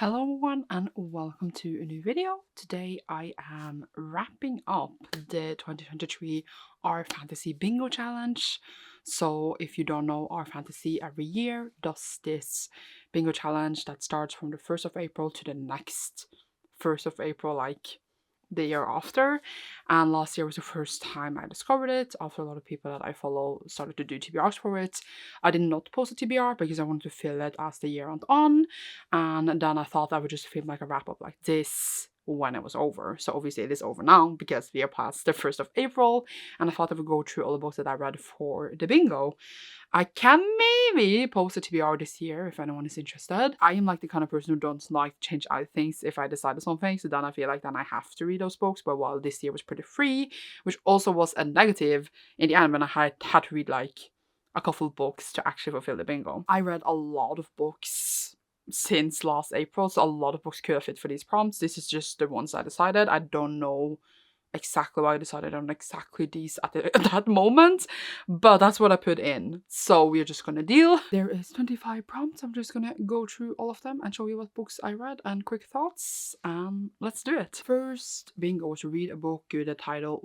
Hello everyone and welcome to a new video. Today I am wrapping up the 2023 Our Fantasy Bingo Challenge. So if you don't know, Our Fantasy every year does this bingo challenge that starts from the 1st of April to the next 1st of April, like the year after. And last year was the first time I discovered it after a lot of people that I follow started to do TBRs for it. I did not post a TBR because I wanted to fill it as the year went on, and then I thought I would just film like a wrap up like this when it was over. So obviously it is over now because we are past the 1st of April, and I thought I would go through all the books that I read for the bingo. I can maybe post a TBR this year if anyone is interested. I am like the kind of person who don't like to change out things if I decided something, so then I feel like then I have to read those books. But while this year was pretty free, which also was a negative in the end when I had to read like a couple of books to actually fulfill the bingo. I read a lot of books since last April, so a lot of books could have fit for these prompts. This is just the ones I decided. I don't know exactly why I decided on exactly these at that moment, but that's what I put in. So we're just gonna deal. There is 25 prompts. I'm just gonna go through all of them and show you what books I read and quick thoughts. Let's do it. First bingo was to read a book with a title,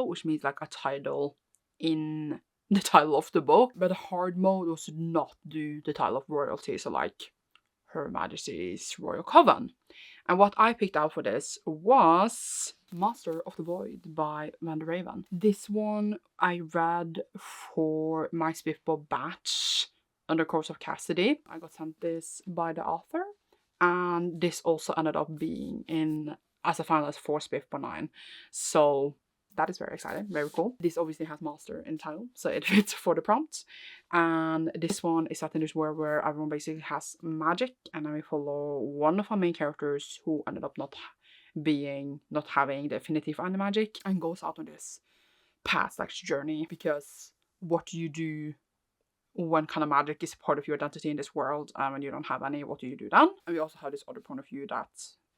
which means like a title in the title of the book. But the hard mode was to not do the title of royalty, so like Her Majesty's Royal Coven. And what I picked out for this was Master of the Void by Van Raven. This one I read for my Spiffball batch under Course of Cassidy. I got sent this by the author, and this also ended up being in as a finalist for Spiffball 9. So that is very exciting, very cool. This obviously has Master in the title, so it fits for the prompt. And this one is set in this world where everyone basically has magic, and then we follow one of our main characters who ended up not having the affinity for any magic, and goes out on this past like journey, because what do you do when kind of magic is part of your identity in this world, and when you don't have any, what do you do then? And we also have this other point of view that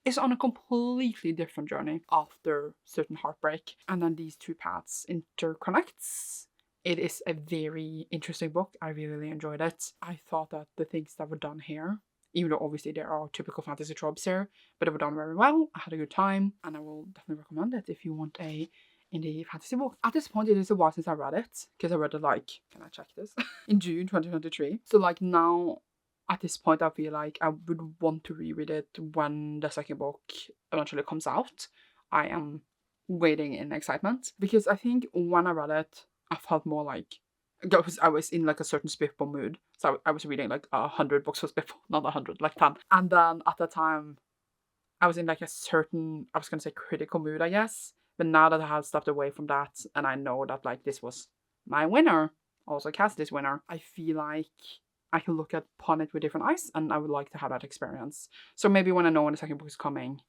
is on a completely different journey after certain heartbreak, and then these two paths interconnects. It is a very interesting book. I really enjoyed it. I thought that the things that were done here, even though obviously there are typical fantasy tropes here, but they were done very well. I had a good time, and I will definitely recommend it if you want a indie fantasy book. At this point, it is a while since I read it, because I read it like, can I check this? in June 2023. So like now, at this point, I feel like I would want to reread it when the second book eventually comes out. I am waiting in excitement, because I think when I read it, I felt more like I was in like a certain Spiffball mood. So I was reading like 100 books for Spiffball, not 100, like 10. And then at the time, I was in like a certain, I was going to say critical mood, I guess. But now that I have stepped away from that, and I know that like this was my winner, also Cassidy's winner, I feel like I can look upon it with different eyes, and I would like to have that experience. So maybe when I know when the second book is coming,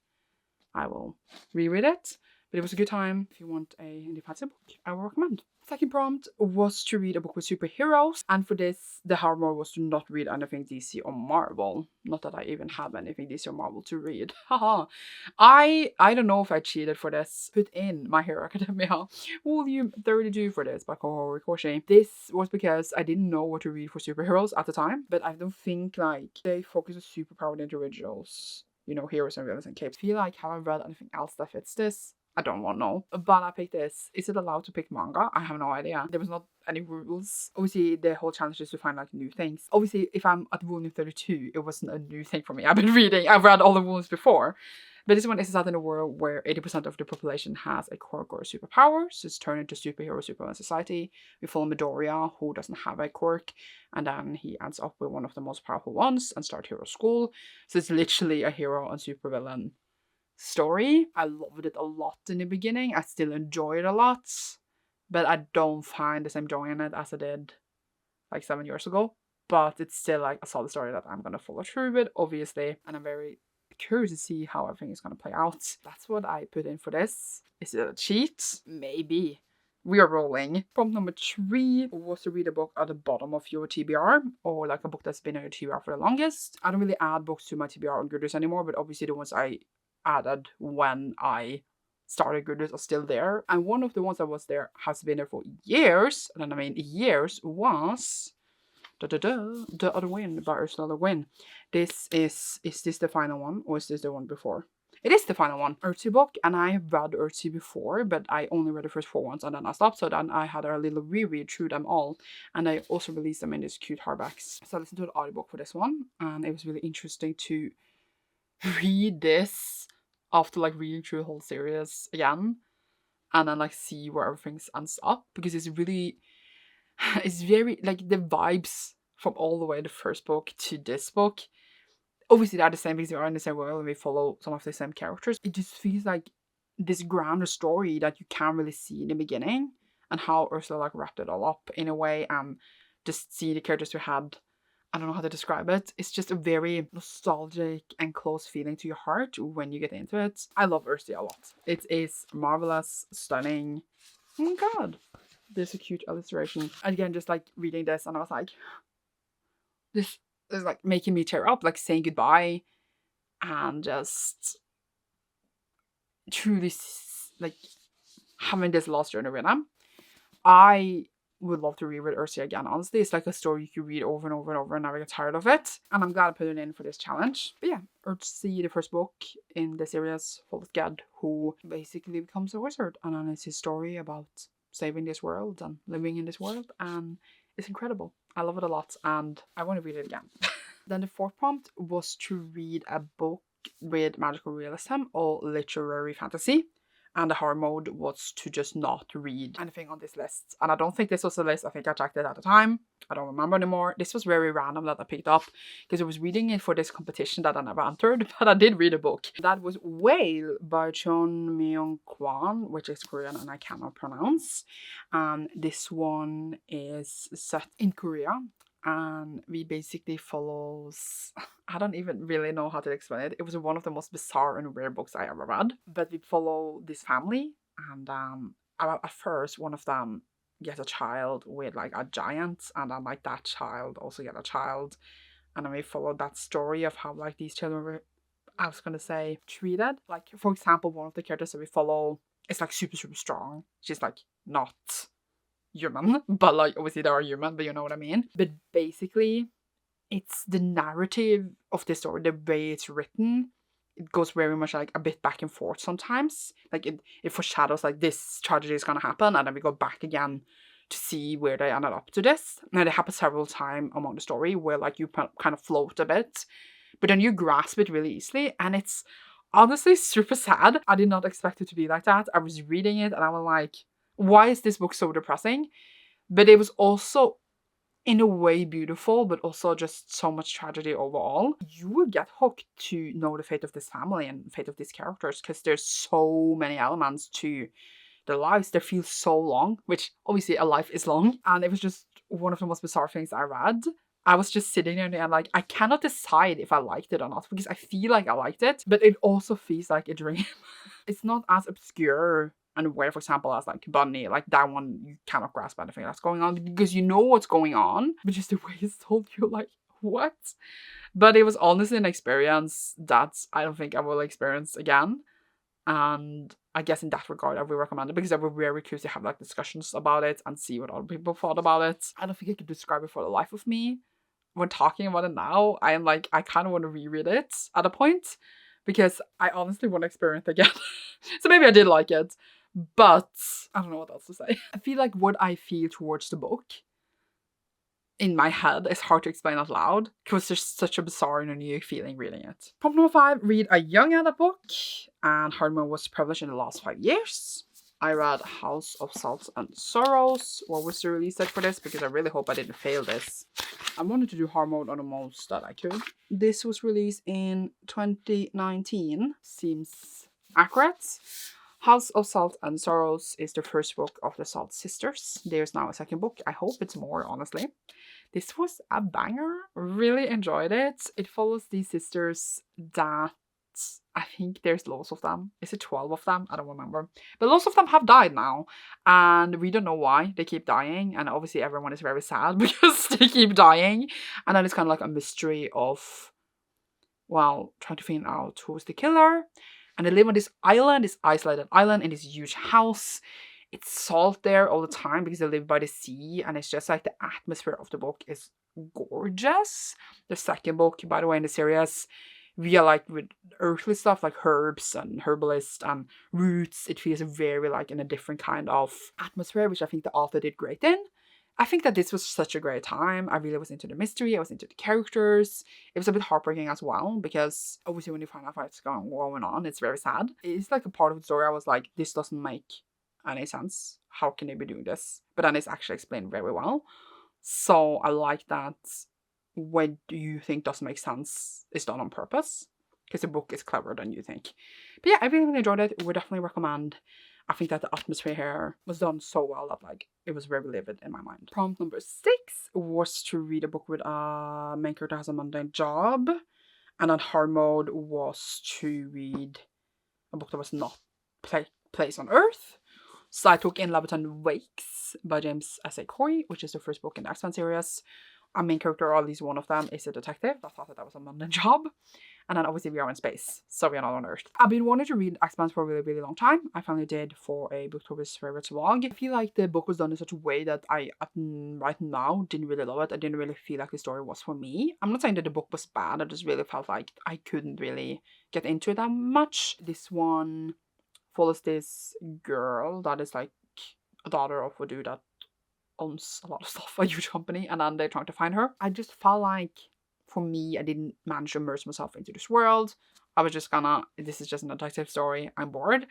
I will reread it. But it was a good time. If you want a indie fantasy book, I will recommend. Second prompt was to read a book with superheroes, and for this, the Harmor was to not read anything DC or Marvel. Not that I even have anything DC or Marvel to read. Haha. I don't know if I cheated for this. Put in My Hero Academia Volume 32 for this by Kohori Koshi. This was because I didn't know what to read for superheroes at the time, but I don't think like they focus on superpowered individuals, you know, heroes and villains and capes. I feel like have I read anything else that fits this? I don't want to know. But I picked this. Is it allowed to pick manga? I have no idea. There was not any rules. Obviously, the whole challenge is to find like new things. Obviously, if I'm at volume 32, it wasn't a new thing for me. I've been reading. I've read all the volumes before. But this one is set in a world where 80% of the population has a quirk or a superpower. So it's turned into supervillain society. We follow Midoriya, who doesn't have a quirk. And then he ends up with one of the most powerful ones and start hero school. So it's literally a hero and supervillain story. I loved it a lot in the beginning. I still enjoy it a lot, but I don't find the same joy in it as I did like 7 years ago. But it's still like a solid story that I'm gonna follow through with, obviously, and I'm very curious to see how everything is gonna play out. That's what I put in for this. Is it a cheat? Maybe. We are rolling. Prompt number 3 was to read a book at the bottom of your TBR, or like a book that's been on your TBR for the longest. I don't really add books to my TBR on Goodreads anymore, but obviously the ones I added when I started Goodreads are still there. And one of the ones that was there has been there for years, and I mean years, was The Other Wind by Ursula Le Guin. Is this the final one, or is this the one before? It is the final one. Urtzi book, and I have read Urtzi before, but I only read the first 4 ones and then I stopped. So then I had a little reread through them all, and I also released them in these cute hardbacks. So I listened to the audiobook for this one, and it was really interesting to read this after like reading through the whole series again, and then like see where everything ends up, because it's really, it's very like the vibes from all the way the first book to this book. Obviously they're the same because they are in the same world and we follow some of the same characters. It just feels like this grander story that you can't really see in the beginning, and how Ursula like wrapped it all up in a way, and just see the characters we had. I don't know how to describe it. It's just a very nostalgic and close feeling to your heart when you get into it. I love Ursula a lot. It is marvelous, stunning. Oh my god. There's a cute illustration. Again, just like reading this, and I was like, this is like making me tear up, like saying goodbye, and just truly like having this last journey with them. I would love to reread Ursula again, honestly. It's like a story you could read over and over and over and never get tired of it. And I'm glad I put it in for this challenge. But yeah, Ursula, the first book in the series, follows Ged, who basically becomes a wizard. And then it's his story about saving this world and living in this world. And it's incredible. I love it a lot, and I want to read it again. Then the 4th prompt was to read a book with magical realism or literary fantasy. And the hard mode was to just not read anything on this list. And I don't think this was a list. I think I checked it at the time. I don't remember anymore. This was very random that I picked up, because I was reading it for this competition that I never entered. But I did read a book. That was Whale by Chon Myung Kwan, which is Korean and I cannot pronounce. And this one is set in Korea. And we basically follows, I don't even really know how to explain it. It was one of the most bizarre and weird books I ever read. But we follow this family, and at first one of them gets a child with like a giant, and then like that child also get a child. And then we follow that story of how like these children were, I was gonna say, treated. Like, for example, one of the characters that we follow is like super, super strong. She's like not human, but like obviously they are human, but you know what I mean. But basically it's the narrative of the story, the way it's written, it goes very much like a bit back and forth sometimes. Like it foreshadows like this tragedy is gonna happen, and then we go back again to see where they ended up to this. Now it happens several times among the story where like you kind of float a bit, but then you grasp it really easily, and it's honestly super sad. I did not expect it to be like that. I was reading it and I was like, why is this book so depressing? But it was also in a way beautiful, but also just so much tragedy overall. You would get hooked to know the fate of this family and fate of these characters, because there's so many elements to their lives that feel so long, which obviously a life is long. And it was just one of the most bizarre things I read. I was just sitting there and like, I cannot decide if I liked it or not, because I feel like I liked it, but it also feels like a dream. It's not as obscure and where, for example, as like Bunny, like that one, you cannot grasp anything that's going on because you know what's going on, but just the way it's told, you're like, what? But it was honestly an experience that I don't think I will experience again. And I guess in that regard, I would recommend it, because I would very curious to have like discussions about it and see what other people thought about it. I don't think I could describe it for the life of me. When talking about it now, I am like, I kind of want to reread it at a point, because I honestly want to experience it again. So maybe I did like it. But I don't know what else to say. I feel like what I feel towards the book in my head is hard to explain out loud, because there's such a bizarre and unique feeling reading it. Prompt number 5, read a young adult book, and Harmor was published in the last 5 years. I read House of Salt and Sorrows. What was the release date for this? Because I really hope I didn't fail this. I wanted to do hard mode on the most that I could. This was released in 2019. Seems accurate. House of Salt and Sorrows is the first book of the Salt sisters. There's now a second book. I hope it's more, honestly. This was a banger. Really enjoyed it. It follows these sisters that I think there's lots of them. Is it 12 of them? I don't remember. But lots of them have died now. And we don't know why they keep dying. And obviously everyone is very sad because they keep dying. And then it's kind of like a mystery of, well, trying to find out who's the killer. And they live on this island, this isolated island, in this huge house. It's salt there all the time because they live by the sea. And it's just like the atmosphere of the book is gorgeous. The second book, by the way, in the series, we are like with earthly stuff like herbs and herbalist and roots. It feels very like in a different kind of atmosphere, which I think the author did great in. I think that this was such a great time. I really was into the mystery. I was into the characters. It was a bit heartbreaking as well because obviously when you find out what's going on, it's very sad. It's like a part of the story I was like, this doesn't make any sense. How can they be doing this? But then it's actually explained very well. So I like that what you think doesn't make sense is done on purpose because the book is cleverer than you think. But yeah, I really, really enjoyed it. Would definitely recommend. I think that the atmosphere here was done so well that like it was very vivid in my mind. Prompt number 6 was to read a book with a main character has a mundane job, and then hard mode was to read a book that was not placed on Earth. So I took In Labaton Wakes by James S.A. Corey, which is the first book in the X-Men series. Our main character, or at least one of them, is a detective. I thought that was a mundane job. And then obviously we are in space, so we are not on Earth. I've been wanting to read X-Men for a really, really long time. I finally did for a Booktober's Favorites vlog. I feel like the book was done in such a way that I, right now, didn't really love it. I didn't really feel like the story was for me. I'm not saying that the book was bad. I just really felt like I couldn't really get into it that much. This one follows this girl that is like a daughter of a dude that owns a lot of stuff, a huge company, and then they're trying to find her. I just felt like, for me, I didn't manage to immerse myself into this world. I was just this is just a detective story, I'm bored.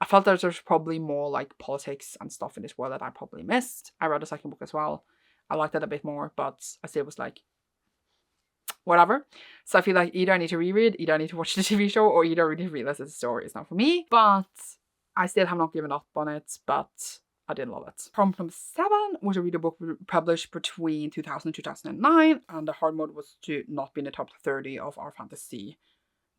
I felt that there's probably more like politics and stuff in this world that I probably missed. I read the second book as well. I liked it a bit more, but I still was like, whatever. So I feel like either I need to reread, either I need to watch the TV show, or either I really realize that the story is not for me. But I still have not given up on it, but I did love it. Prompt number 7 was to read a book published between 2000 and 2009, and the hard mode was to not be in the top 30 of our fantasy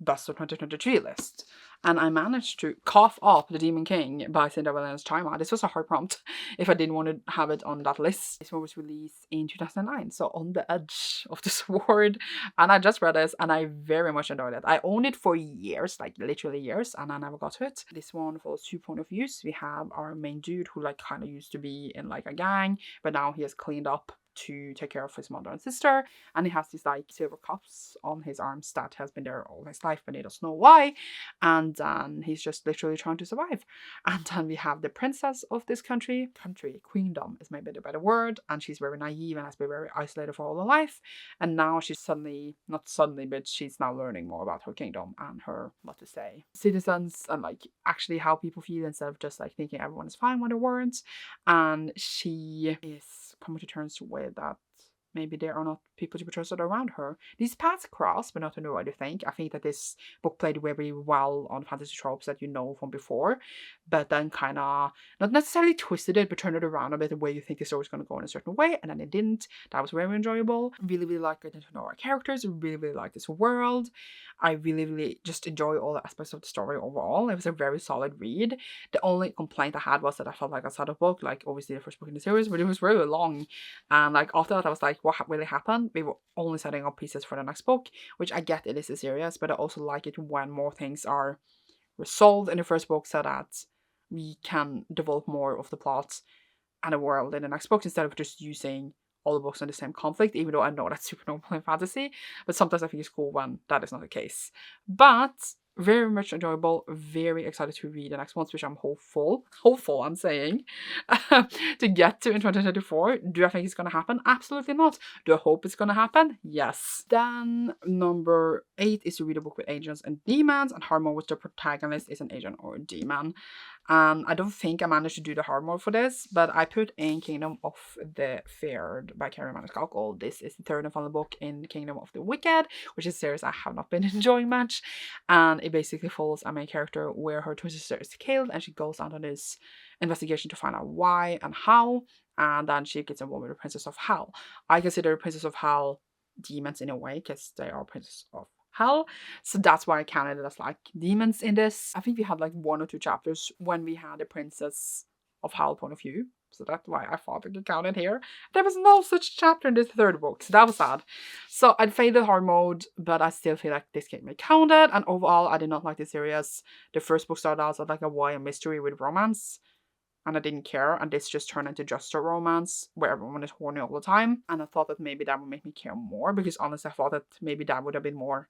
best of 2023 list. And I managed to cough up The Demon King by Cinda Williams Chima. This was a hard prompt if I didn't want to have it on that list. This one was released in 2009, so on the edge of the sword. And I just read this and I very much enjoyed it. I owned it for years, like literally years, and I never got to it. This one follows 2 point of views. We have our main dude who like kind of used to be in like a gang, but now he has cleaned up to take care of his mother and sister, and he has these like silver cups on his arms that has been there all his life, but he doesn't know why, and he's just literally trying to survive. And then we have the princess of this queendom is maybe the better word, and she's very naive and has been very isolated for all her life, and now she's not suddenly, but she's now learning more about her kingdom and her, what to say, citizens, and like actually how people feel instead of just like thinking everyone is fine when they weren't. And she is coming to terms with that maybe there are not people to be trusted around her. These paths cross, but not to know what you think. I think that this book played very well on fantasy tropes that you know from before, but then kind of not necessarily twisted it, but turned it around a bit the way you think the story was going to go in a certain way, and then it didn't. That was very enjoyable. Really, really like getting to know our characters. Really, really like this world. I really, really just enjoy all the aspects of the story overall. It was a very solid read. The only complaint I had was that I felt like I saw the book, like obviously the first book in the series, but it was really long, and like after that I was like, what really happened? We were only setting up pieces for the next book, which I get it is a series, but I also like it when more things are resolved in the first book so that we can develop more of the plot and the world in the next book instead of just using all the books on the same conflict, even though I know that's super normal in fantasy, but sometimes I think it's cool when that is not the case. But very much enjoyable, very excited to read the next ones, which I'm hopeful I'm saying, to get to in 2024. Do I think it's going to happen? Absolutely not. Do I hope it's going to happen? Yes. Then number 8 is to read a book with agents and demons, and Harmor, which the protagonist is an agent or a demon. I don't think I managed to do the Harmor for this, but I put in Kingdom of the Feared by Carrie Maniscalco. This is the third and final book in Kingdom of the Wicked, which is a series I have not been enjoying much, and it basically follows a main character where her twin sister is killed, and she goes on this investigation to find out why and how, and then she gets involved with the Princess of Hell. I consider the Princess of Hell demons in a way, because they are Princess of Hell, so that's why I counted it as like demons in this. I think we had like 1 or 2 chapters when we had the Princess of Hell point of view, so that's why I thought we could count it here. There was no such chapter in this third book, so that was sad. So I'd faded hard mode, but I still feel like this can be counted, and overall I did not like the series. The first book started out as like a YA mystery with romance. and I didn't care, and this just turned into just a romance where everyone is horny all the time, and I thought that maybe that would make me care more, because honestly I thought that maybe that would have been more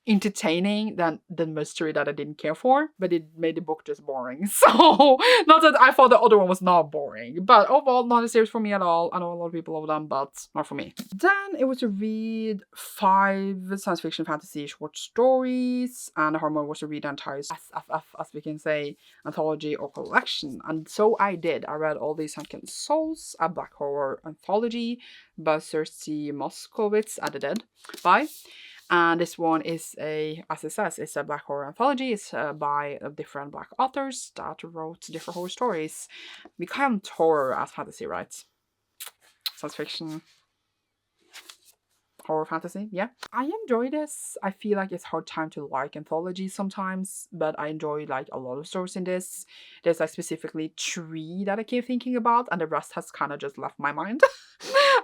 entertaining than the mystery that I didn't care for, but it made the book just boring. So, not that I thought the other one was not boring, but overall, not a series for me at all. I know a lot of people love them, but not for me. Then it was to read 5 science fiction fantasy short stories, and Harmor was to read the entire SFF, as we can say, anthology or collection. And so I did. I read all these Sunken Souls, a black horror anthology by Cersei Moskowitz, edited by. And this one is as it says, it's a black horror anthology. It's by different black authors that wrote different horror stories. We count horror as fantasy, right? Science fiction, horror fantasy, yeah. I enjoy this. I feel like it's hard time to like anthologies sometimes, but I enjoy like a lot of stories in this. There's like specifically 3 that I keep thinking about, and the rest has kind of just left my mind.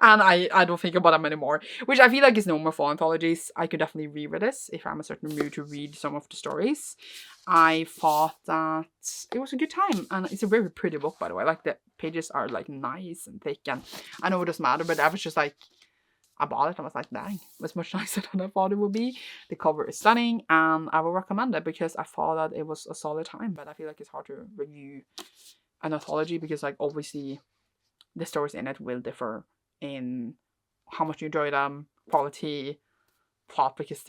And I don't think about them anymore, which I feel like is normal for anthologies. I could definitely reread this if I'm in a certain mood to read some of the stories. I thought that it was a good time, and it's a very pretty book, by the way. Like the pages are like nice and thick, and I know it doesn't matter, but I was just like, I bought it and I was like, dang, it was much nicer than I thought it would be. The cover is stunning, and I will recommend it because I thought that it was a solid time. But I feel like it's hard to review an anthology because like obviously the stories in it will differ in how much you enjoy them, quality, plot, because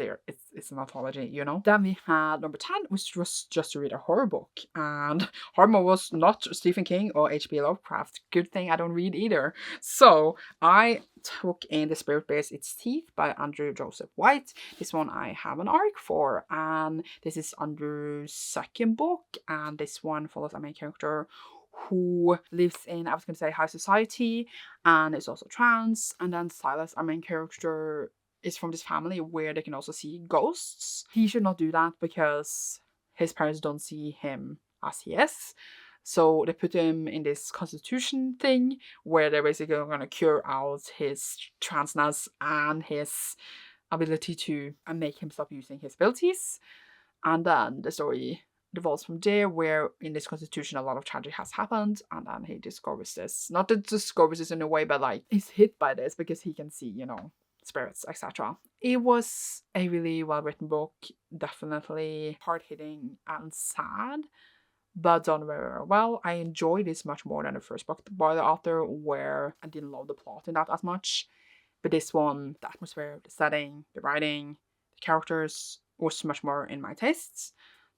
it's an anthology, you know. Then we had number 10, which was just to read a horror book, and Harmor was not Stephen King or H.P. Lovecraft. Good thing I don't read either. So I took in The Spirit Bears Its Teeth by Andrew Joseph White. This one I have an arc for, and this is Andrew's second book, and this one follows a main character who lives in, I was going to say, high society, and is also trans. And then Silas, our main character, is from this family where they can also see ghosts. He should not do that because his parents don't see him as he is. So they put him in this constitution thing where they're basically going to cure out his transness and his ability to make him stop using his abilities. And then the story devolves from there, where in this constitution a lot of tragedy has happened, and then he discovers this. Not that discovers this in a way, but like he's hit by this because he can see, you know, spirits, etc. It was a really well-written book, definitely hard-hitting and sad, but done very, very well. I enjoyed this much more than the first book by the author, where I didn't love the plot in that as much. But this one, the atmosphere, the setting, the writing, the characters was much more in my tastes.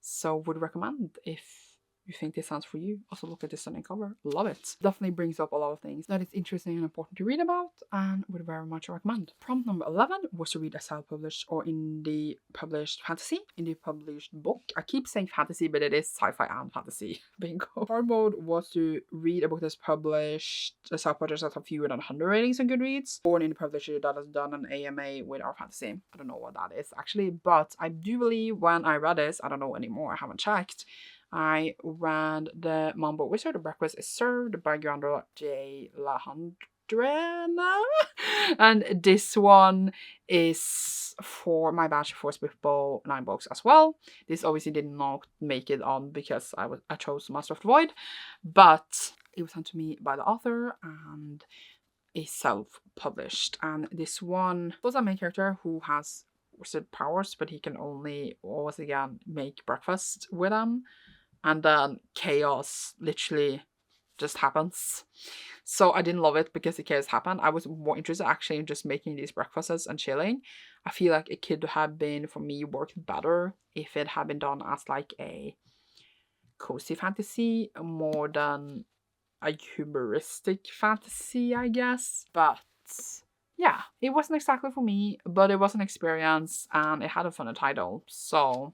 So would recommend if you think this sounds for you. Also look at this stunning cover. Love it. Definitely brings up a lot of things that is interesting and important to read about, and would very much recommend. Prompt number 11 was to read a self-published or indie published fantasy. Indie published book. I keep saying fantasy, but it is sci-fi and fantasy. Bingo. Hard mode was to read a book that's published, a self-published that have fewer than 100 ratings on Goodreads, or an indie publisher that has done an AMA with our fantasy. I don't know what that is actually, but I do believe when I read this, I don't know anymore, I haven't checked, I read the Mambo Wizard, The Breakfast is Served by Grandra J. Lahandrena. And this one is for my batch for Swiftbow 9 books as well. This obviously did not make it on because I chose Master of the Void, but it was sent to me by the author and is self-published. And this one was a main character who has wizard powers, but he can only always again make breakfast with them. And then chaos literally just happens. So I didn't love it because the chaos happened. I was more interested actually in just making these breakfasts and chilling. I feel like it could have been, for me, worked better if it had been done as like a cozy fantasy more than a humoristic fantasy, I guess. But yeah, it wasn't exactly for me, but it was an experience and it had a fun title. So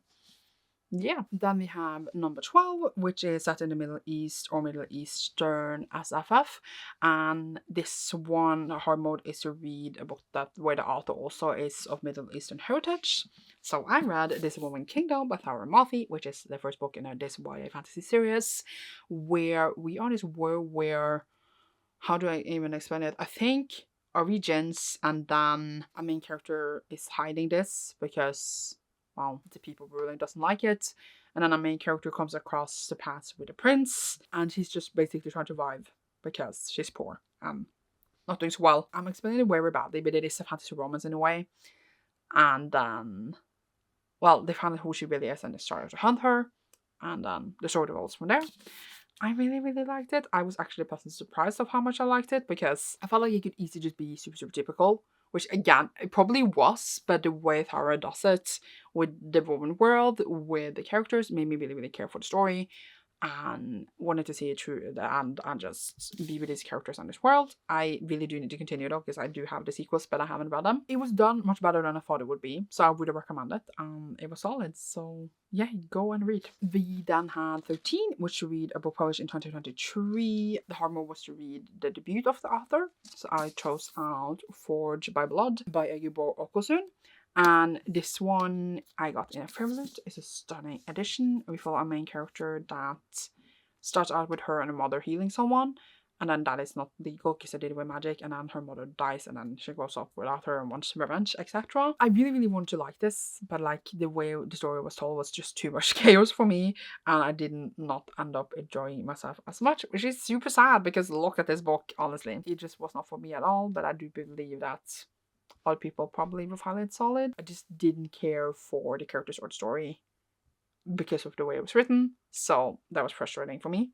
yeah, then we have number 12, which is set in the Middle East or Middle Eastern SFF, and this one hard mode is to read a book that where the author also is of Middle Eastern heritage. So I read This Woman Kingdom by Tara Malfi, which is the first book in this YA fantasy series, where we are this world where, how do I even explain it? I think are regions, and then a main character is hiding this because, well, the people ruling doesn't like it. And then our main character comes across the paths with a prince, and she's just basically trying to survive because she's poor. Not doing so well. I'm explaining it very badly, but it is a fantasy romance in a way. And then, well, they found out who she really is and they started to hunt her. And then the story develops from there. I really, really liked it. I was actually pleasantly surprised of how much I liked it because I felt like it could easily just be super, super typical. Which, again, it probably was, but the way Tara does it with the woman world, with the characters, made me really, really care for the story and wanted to see it through and just be with these characters in this world. I really do need to continue though, because I do have the sequels, but I haven't read them. It was done much better than I thought it would be, so I would recommend it. It was solid, so yeah, go and read. We then had 13, which to read a book published in 2023. The Harmor was to read the debut of the author, so I chose out Forged by Blood by Agibor Okosun. And this one I got in a firmament. It's a stunning edition. We follow a main character that starts out with her and her mother healing someone, and then that is not legal because they did it with magic, and then her mother dies, and then she grows up without her and wants revenge, etc. I really, really wanted to like this, but like the way the story was told was just too much chaos for me, and I did not end up enjoying myself as much, which is super sad because look at this book, honestly. It just was not for me at all, but I do believe that a lot of people probably will find it solid. I just didn't care for the characters or the story because of the way it was written, so that was frustrating for me.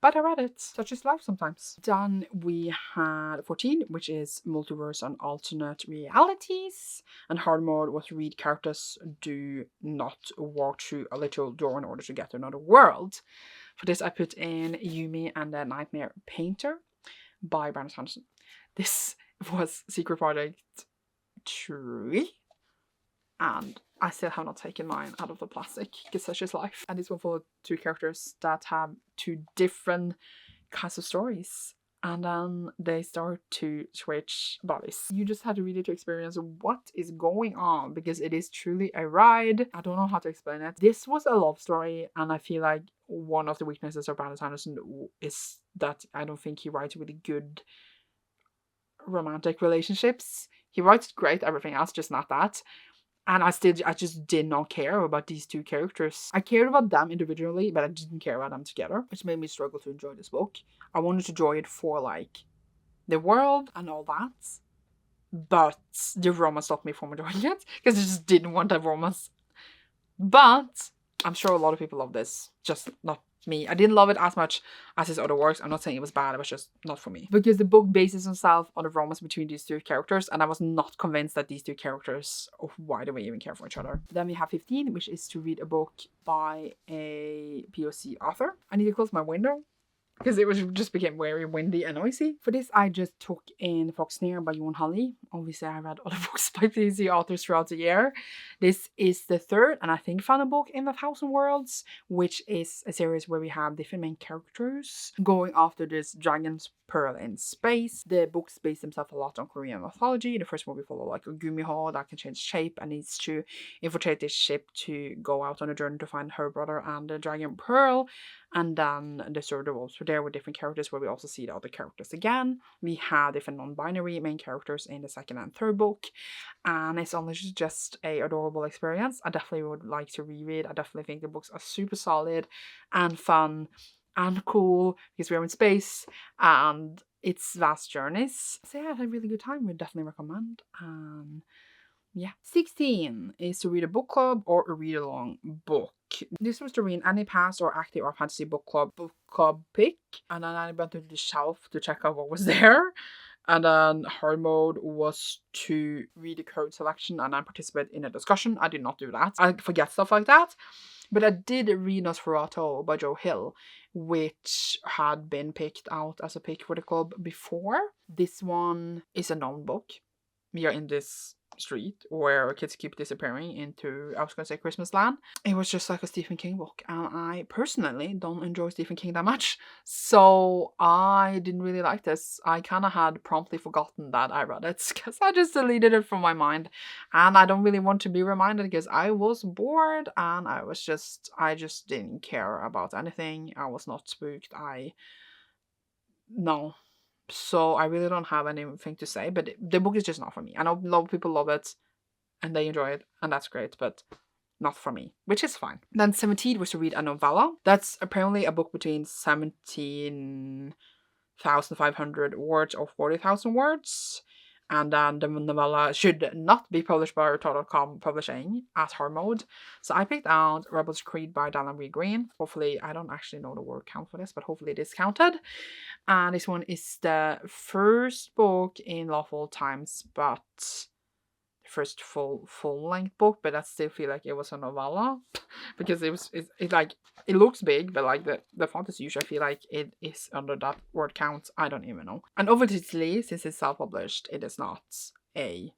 But I read it. Such is life sometimes. Then we had 14, which is Multiverse and Alternate Realities. And hard mode was read characters do not walk through a literal door in order to get to another world. For this I put in Yumi and the Nightmare Painter by Brandon Sanderson. This was Secret Project 3, and I still have not taken mine out of the plastic because such is life. And this one followed two characters that have two different kinds of stories, and then they start to switch bodies. You just have to read it to experience what is going on, because it is truly a ride. I don't know how to explain it. This was a love story, and I feel like one of the weaknesses of Brandon Sanderson is that I don't think he writes really good romantic relationships. He writes great everything else, just not that. And I just did not care about these two characters. I cared about them individually, but I didn't care about them together, which made me struggle to enjoy this book. I wanted to enjoy it for like the world and all that, but the romance stopped me from enjoying it because I just didn't want that romance. But I'm sure a lot of people love this, just not me. I didn't love it as much as his other works. I'm not saying it was bad, it was just not for me. Because the book bases itself on the romance between these two characters, and I was not convinced that these two characters, why do we even care for each other? Then we have 15, which is to read a book by a POC author. I need to close my window because it just became very windy and noisy. For this, I just took in Fox Snare by Johan Halley. Obviously, I read other books by POC authors throughout the year. This is the third and I think final book in the Thousand Worlds, which is a series where we have different main characters going after this dragon's pearl in space. The books base themselves a lot on Korean mythology. The first one we follow like a gumiho that can change shape and needs to infiltrate this ship to go out on a journey to find her brother and the dragon pearl. And then the Sword of Wolves were there with different characters where we also see the other characters again. We have different non-binary main characters in the second and third book. And it's honestly just a adorable experience. I definitely would like to reread. I definitely think the books are super solid and fun and cool because we're in space and it's vast journeys. So yeah, I had a really good time. Would definitely recommend. Yeah. 16 is to read a book club or a read along book. This was to read any past or active or fantasy book club pick, and then I went to the shelf to check out what was there. And then hard mode was to read the current selection and then participate in a discussion. I did not do that. I forget stuff like that. But I did read Forato by Joe Hill, which had been picked out as a pick for the club before. This one is a known book. We are in this street where kids keep disappearing into, I was going to say, Christmas land. It was just like a Stephen King book, and I personally don't enjoy Stephen King that much, so I didn't really like this. I kind of had promptly forgotten that I read it because I just deleted it from my mind, and I don't really want to be reminded because I was bored and I just didn't care about anything. I was not spooked. No. So I really don't have anything to say, but the book is just not for me. I know a lot of people love it and they enjoy it, and that's great, but not for me, which is fine. Then 17 was to read a novella. That's apparently a book between 17,500 words or 40,000 words. And then the novella should not be published by Forato Publishing as Harmor. So I picked out Rebel's Creed by Dallin B. Green. Hopefully, I don't actually know the word count for this, but hopefully it is counted. And this one is the first book in Lawful Times, but the first full-length book, but I still feel like it was a novella because it like, it looks big, but like the font is huge. I feel like it is under that word count. I don't even know. And obviously, since it's self-published, it is not a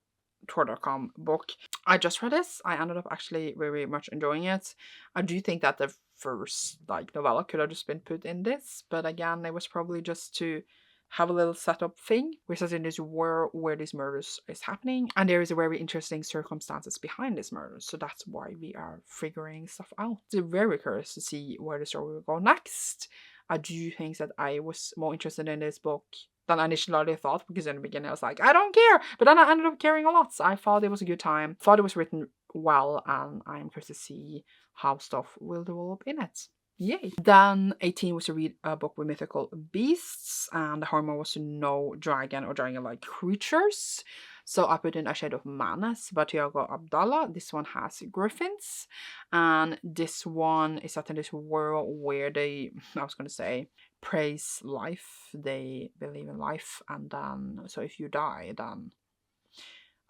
Tor.com book. I just read this. I ended up actually very much enjoying it. I do think that the first like novella could have just been put in this, but again, it was probably just to have a little setup thing. We're set in this world where these murders is happening, and there is a very interesting circumstances behind this murder, so that's why we are figuring stuff out. So very curious to see where the story will go next. I do think that I was more interested in this book than I initially thought, because in the beginning I was like, I don't care, but then I ended up caring a lot. So I thought it was a good time, thought it was written well, and I'm curious to see how stuff will develop in it. Yay. Then 18 was to read a book with mythical beasts, and the Harmor was to know dragon or dragon-like creatures. So I put in A Shade of Madness by Tiago Abdallah. This one has griffins, and this one is set in this world where they, I was going to say, praise life. They believe in life, and then, so if you die, then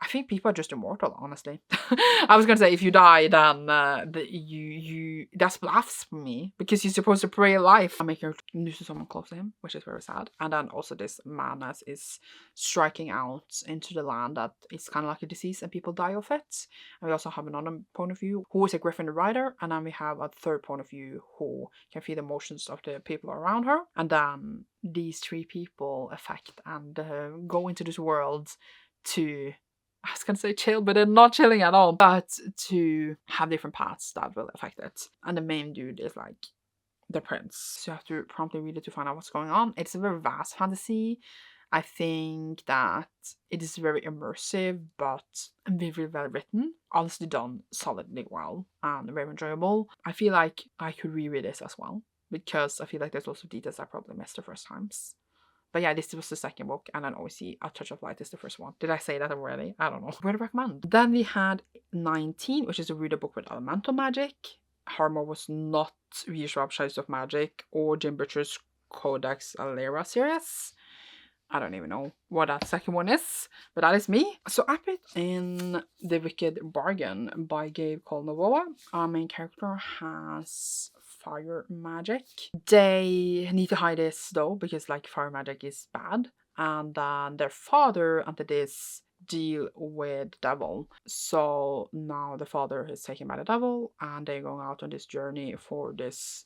I think people are just immortal, honestly. I was gonna say, if you die, then that's blasphemy, because you're supposed to pray life and make your news to someone close to him, which is very sad. And then also this madness is striking out into the land that it's kind of like a disease and people die of it. And we also have another point of view who is a griffin rider, and then we have a third point of view who can feel the emotions of the people around her. And then these three people affect and go into this world to, I was gonna say chill, but they're not chilling at all, but to have different paths that will affect it. And the main dude is like the prince, so you have to promptly read it to find out what's going on. It's a very vast fantasy. I think that it is very immersive, but very well written, honestly done solidly well, and very enjoyable. I feel like I could reread this as well, because I feel like there's lots of details I probably missed the first times. But yeah, this was the second book, and then obviously A Touch of Light is the first one. Did I say that already? I don't know. Would I recommend? Then we had 19, which is a reader book with elemental magic. Harmor was not Reissued Shades of Magic or Jim Butcher's Codex Alera series. I don't even know what that second one is, but that is me. So I put in The Wicked Bargain by Gabe Kolnovoa. Our main character has fire magic. They need to hide this though, because like fire magic is bad, and then their father and this deal with the devil. So now the father is taken by the devil, and they're going out on this journey for this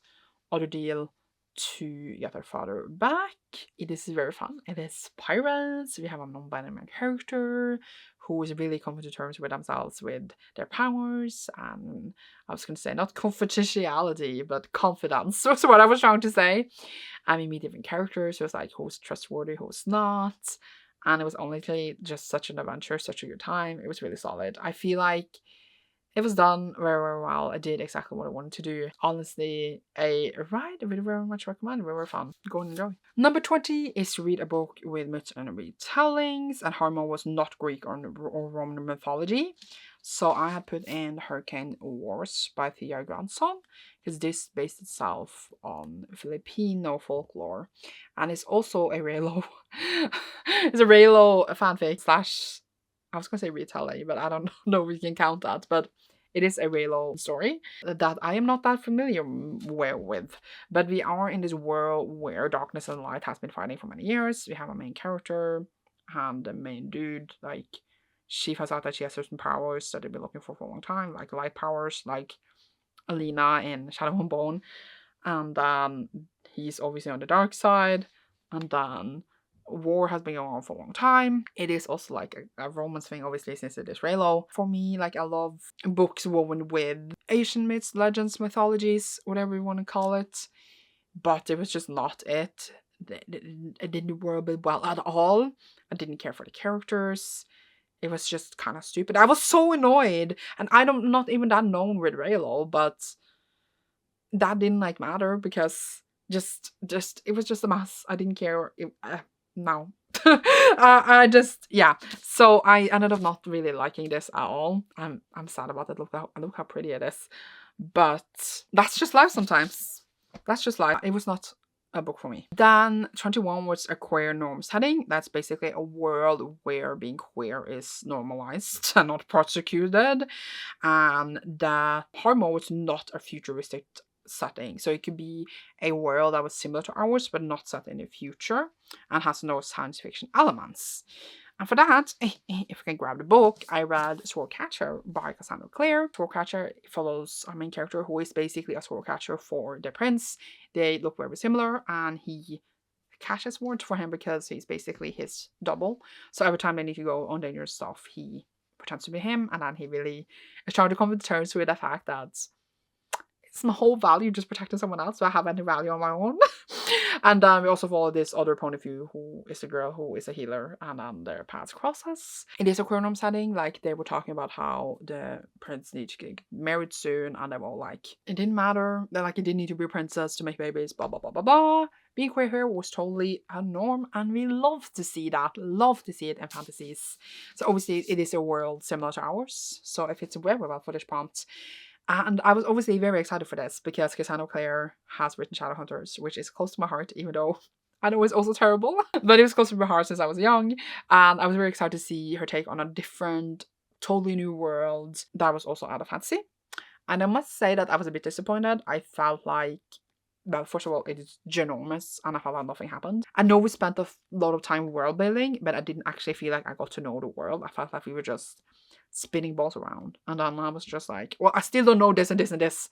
other deal to get their father back. It is very fun. It is pirates. We have a non-binary character who is really coming to terms with themselves with their powers, and I was going to say not confidentiality but confidence was what I was trying to say. And we meet different characters, so it's like who's trustworthy, who's not, and it was honestly just such an adventure, such a good time. It was really solid. I feel like it was done very, very well. I did exactly what I wanted to do. Honestly, a ride I really very much recommend. Very, very fun. Go and enjoy. Number 20 is to read a book with myths and retellings, and Harmor was not Greek or Roman mythology. So I had put in Hurricane Wars by Thea Granson, because this based itself on Filipino folklore, and it's also a Raylo it's a Raylo fanfic slash, I was gonna say retelling, but I don't know if we can count that, but it is a Raylo story that I am not that familiar with. But we are in this world where darkness and light has been fighting for many years. We have a main character, and the main dude, like, she finds out that she has certain powers that they've been looking for a long time, like light powers, like Alina in Shadow and Bone. And he's obviously on the dark side, and then war has been going on for a long time. It is also like a romance thing, obviously, since it is Raylo. For me, like, I love books woven with Asian myths, legends, mythologies, whatever you want to call it. But it was just not it. It didn't work well at all. I didn't care for the characters. it was just kind of stupid. I was so annoyed, and I'm not even that known with Raylo, but that didn't like matter because just it was just a mess. I didn't care. No. I just, yeah. So I ended up not really liking this at all. I'm sad about it. Look how pretty it is. But that's just life sometimes. That's just life. It was not a book for me. Then 21 was a queer norm setting. That's basically a world where being queer is normalized and not prosecuted. And that Harmor was not a futuristic setting. So it could be a world that was similar to ours, but not set in the future and has no science fiction elements. And for that, if we can grab the book, I read Swordcatcher by Cassandra Clare. Swordcatcher follows our main character, who is basically a swordcatcher for the prince. They look very similar, and he catches swords for him because he's basically his double. So every time they need to go on dangerous stuff, he pretends to be him, and then he really is trying to come to terms with the fact that it's my whole value just protecting someone else, so I have any value on my own. And we also follow this other point of view, who is a girl who is a healer, and then their paths crosses. It is a queer norm setting. Like, they were talking about how the prince needs to get married soon, and they were like, it didn't matter. They're like, it didn't need to be a princess to make babies, blah blah blah blah blah. Being queer here was totally a norm, and we love to see that. Love to see it in fantasies. So obviously it is a world similar to ours, so if it's very well for this prompt. And I was obviously very excited for this because Cassandra Clare has written Shadowhunters, which is close to my heart, even though I know it's also terrible. But it was close to my heart since I was young. And I was very excited to see her take on a different, totally new world that was also out of fantasy. And I must say that I was a bit disappointed. I felt like, well, first of all, it is ginormous, and I felt like nothing happened. I know we spent a lot of time world building, but I didn't actually feel like I got to know the world. I felt like we were just spinning balls around, and then I was just like, well, I still don't know this and this and this,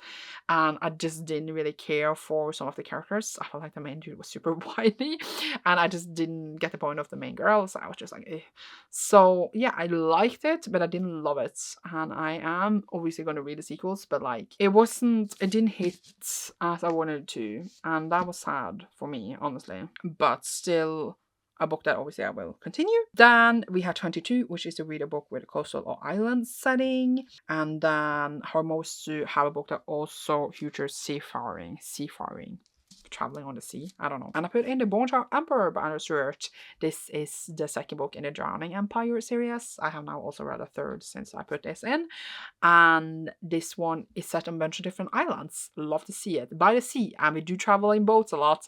and I just didn't really care for some of the characters. I felt like the main dude was super whiny, and I just didn't get the point of the main girl, so I was just like, eh. So yeah, I liked it, but I didn't love it, and I am obviously going to read the sequels, but like, it didn't hit as I wanted it to, and that was sad for me, honestly. But still a book that obviously I will continue. Then we have 22, which is to read a book with a coastal or island setting. And then Harmor was to have a book that also features seafaring, traveling on the sea. I don't know. And I put in The Born Child Emperor by Anders Stewart. This is the second book in the Drowning Empire series. I have now also read a third since I put this in. And this one is set on a bunch of different islands. Love to see it. By the sea. And we do travel in boats a lot.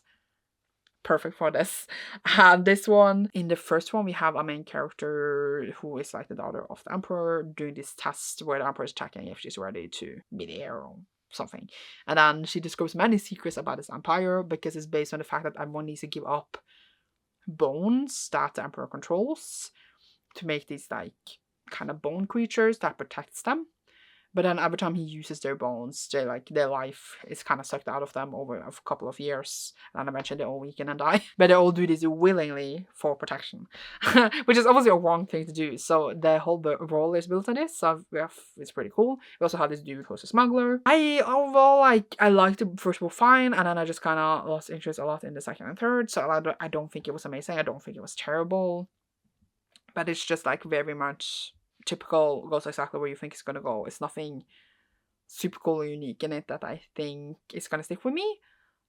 Perfect for this. And this one, in the first one, we have a main character who is like the daughter of the emperor doing this test where the emperor is checking if she's ready to be the heir or something. And then she discovers many secrets about this empire because it's based on the fact that everyone needs to give up bones that the emperor controls to make these like kind of bone creatures that protects them. But then every time he uses their bones, their life is kind of sucked out of them over a couple of years. And eventually they all weaken and die. But they all do this willingly for protection. Which is obviously a wrong thing to do. So the whole role is built on this. So it's pretty cool. We also have this dude who's a smuggler. Overall, I liked the first book fine. And then I just kind of lost interest a lot in the second and third. So I don't think it was amazing. I don't think it was terrible. But it's just like very much typical, goes exactly where you think it's going to go. It's nothing super cool or unique in it that I think is going to stick with me,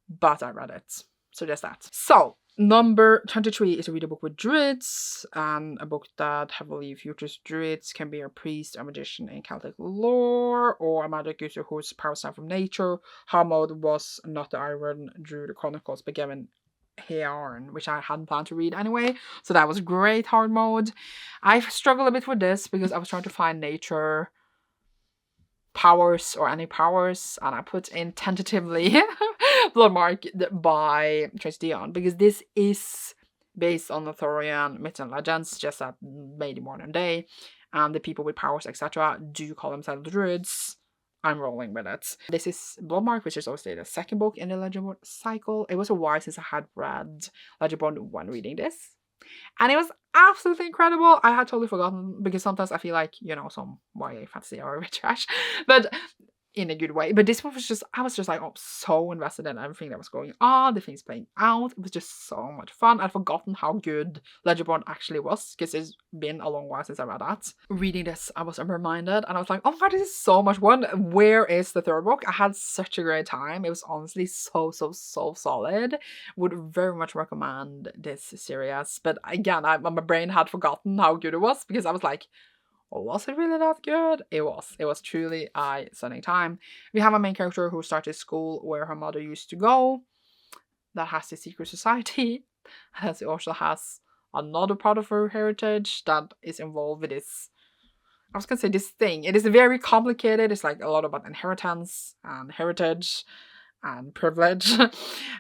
but I read it. So there's that. So number 23 is to read a book with druids, and a book that heavily features druids. Can be a priest, a magician in Celtic lore, or a magic user whose powers stem from nature. Harmor was not the Iron Druid Chronicles, but given Hearn, which I hadn't planned to read anyway, so that was great. Hard mode. I struggled a bit with this because I was trying to find nature powers or any powers, and I put in tentatively Bloodmark by Tracy Dion because this is based on the Arthurian myths and legends, just that made modern day, and the people with powers etc. do call themselves druids. I'm rolling with it. This is Bloodmark, which is obviously the second book in the Legendborn cycle. It was a while since I had read Legendborn when reading this. And it was absolutely incredible. I had totally forgotten because sometimes I feel like, some YA fantasy are a bit trash. But in a good way. But this one was just, I was just like, oh, so invested in everything that was going on, the things playing out. It was just so much fun. I'd forgotten how good Ledgerborn actually was, because it's been a long while since I read that. Reading this, I was reminded, and I was like, oh my god, this is so much fun. Where is the third book? I had such a great time. It was honestly so solid. Would very much recommend this series. But again, my brain had forgotten how good it was, because I was like, or was it really that good? It was. It was truly a stunning time. We have a main character who started school where her mother used to go. That has the secret society. As it also has another part of her heritage that is involved with this. I was gonna say this thing. It is very complicated. It's like a lot about inheritance and heritage and privilege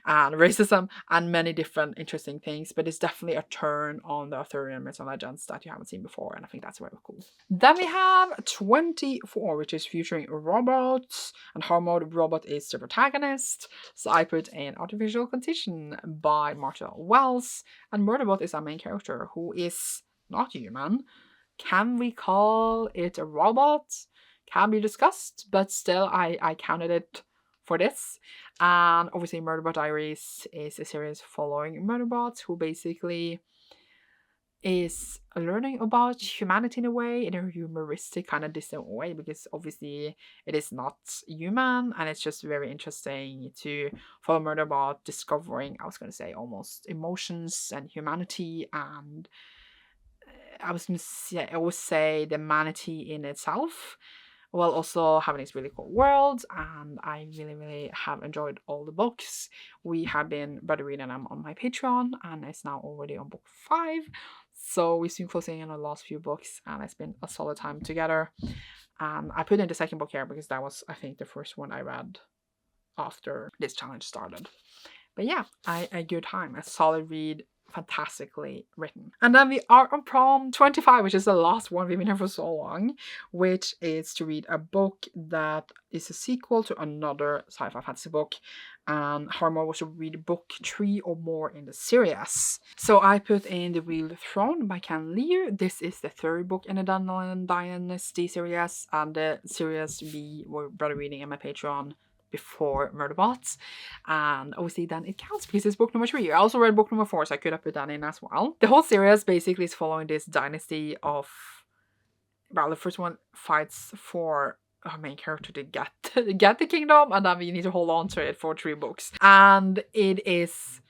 and racism and many different interesting things, but it's definitely a turn on the Arthurian myths and legends that you haven't seen before, and I think that's very cool. Then we have 24, which is featuring robots, and Harmor, the robot, is the protagonist. So I put in Artificial Condition by Martha Wells, and Murderbot is our main character, who is not human. Can we call it a robot? Can be discussed, but still I counted it for this. And obviously Murderbot Diaries is a series following Murderbots, who basically is learning about humanity in a way, in a humoristic kind of distant way, because obviously it is not human, and it's just very interesting to follow Murderbot discovering, I was going to say, almost emotions and humanity, and I would say the humanity in itself, while also having this really cool world. And I really have enjoyed all the books. We have been reading them on my Patreon, and it's now already on book 5. So we've been closing in on the last few books, and it's been a solid time together. I put in the second book here because that was, I think, the first one I read after this challenge started. But yeah, a good time, a solid read, fantastically written. And then we are on prom 25, which is the last one. We've been here for so long, which is to read a book that is a sequel to another sci-fi fantasy book. And Harmor was to read book 3 or more in the series. So I put in The Whe Throne by Ken Liu. This is the third book in the Dragonlike Dynasty series, and the series we were reading in my Patreon before Murderbot, and obviously then it counts because it's book number 3. I also read book number 4, so I could have put that in as well. The whole series basically is following this dynasty of, well, the first one fights for our main character to get the kingdom, and then we need to hold on to it for 3 books. And it is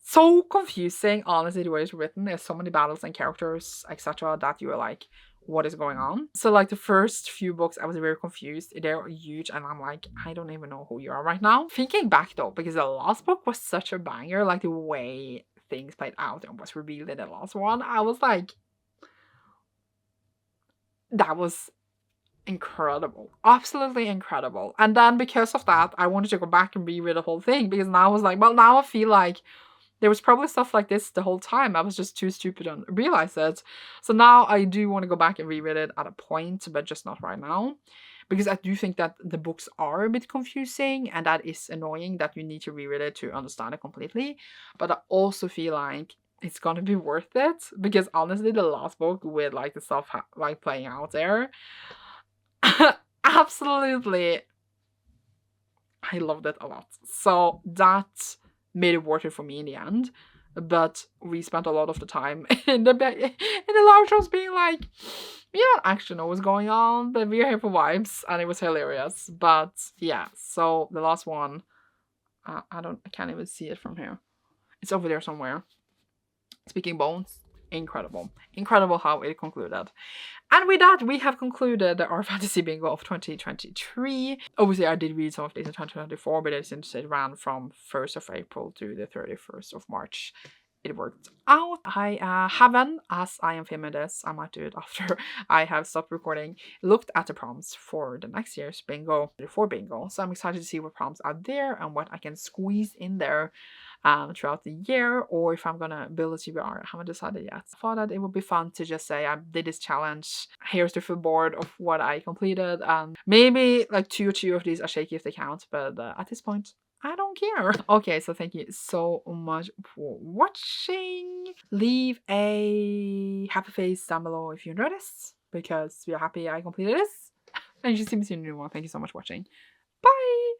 so confusing, honestly, the way it's written. There's so many battles and characters, etc., that you are like, what is going on? So like the first few books I was very confused. They're huge, and I'm like, I don't even know who you are right now. Thinking back though, because the last book was such a banger, like the way things played out and was revealed in the last one, I was like, that was incredible, absolutely incredible. And then because of that, I wanted to go back and reread the whole thing, because now I was like, well, now I feel like there was probably stuff like this the whole time. I was just too stupid to realize it. So now I do want to go back and reread it at a point, but just not right now. Because I do think that the books are a bit confusing, and that is annoying that you need to reread it to understand it completely. But I also feel like it's gonna be worth it, because honestly, the last book with like the stuff like playing out there, absolutely, I loved it a lot. So that made it worth it for me in the end. But we spent a lot of the time in the live shows being like, we don't actually know what's going on, but we're here for vibes, and it was hilarious. But yeah, so the last one, I can't even see it from here. It's over there somewhere. Speaking Bones, incredible how it concluded. And with that, we have concluded our fantasy bingo of 2023. Obviously, I did read some of these in 2024, but since it ran from 1st of April to the 31st of March, it worked out. I haven't, as I am filming this, I might do it after I have stopped recording, looked at the prompts for the next year's bingo, before bingo. So I'm excited to see what prompts are there and what I can squeeze in there throughout the year, or if I'm gonna build a TBR. I haven't decided yet. I thought that it would be fun to just say I did this challenge, here's the full board of what I completed, and maybe like 2 or 2 of these are shaky if they count, but at this point, I don't care. Okay, so thank you so much for watching. Leave a happy face down below if you enjoyed this, because we are happy I completed this. And you should see me soon in a new one. Thank you so much for watching. Bye!